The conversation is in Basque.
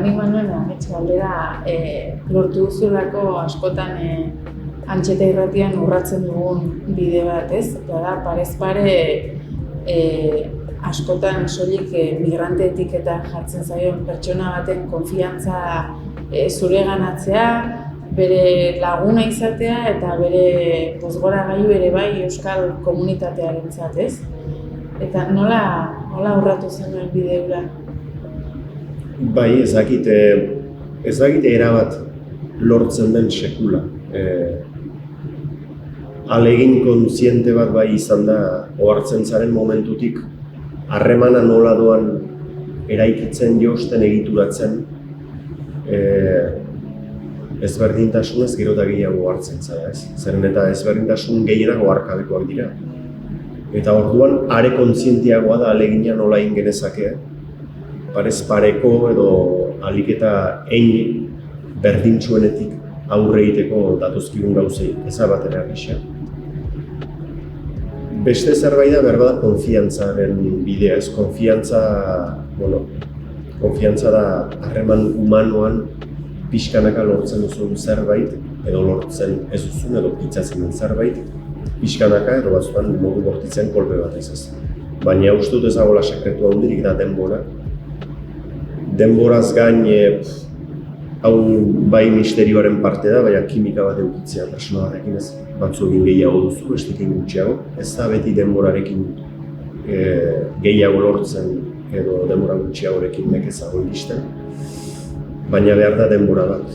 nik manuen ametxe galdera lortu duzulako askotan Antxeta Irratian urratzen dugun bide bat, ez? Da, parez pare askotan soilik migrante etiketan jartzen zaion pertsona baten konfiantza zureganatzea, bere laguna izatea eta bere pozgoragailu ere bai euskal komunitatearentzat, ez? Eta nola urratu zenuen bide hura? Bai, ez dakite erabat lortzen den sekula. Alegin kontziente bat bai izan da, ohartzen zaren momentutik, harremana nola doan eraikitzen, josten, egituratzen, ezberdintasunez gero eta gehiago hartzen zara, ez? Zeren eta ezberdintasun gehienak oharkabekoak dira. Eta orduan, are kontzientiagoa da alegina nola egin genezake, parez pareko edo ahalik eta hein berdintsuenetik aurre egiteko datozkigun gauzei ezabatera gisa. Beste zerbait da behar bada konfiantzaren bidea, ez? Konfiantza da harreman humanoan pixkanaka lortzen duzun zerbait, edo lortzen ez duzun, edo pitzatzen den zerbait, pixkanaka edo batzutan modu bortitzen kolpe bat izaz. Baina uste dut ezagola sekretua handirik da denbora. Denboraz gain, hau bai misterioaren parte da, baina kimika bat edukitzea persona batekin ez. Batzuekin gehiago duzu, besteekin gutxiago. Ez da beti denborarekin gehiago lortzen edo denbora gutxiagorekin nekezago iristen. Baina behar da denbora bat.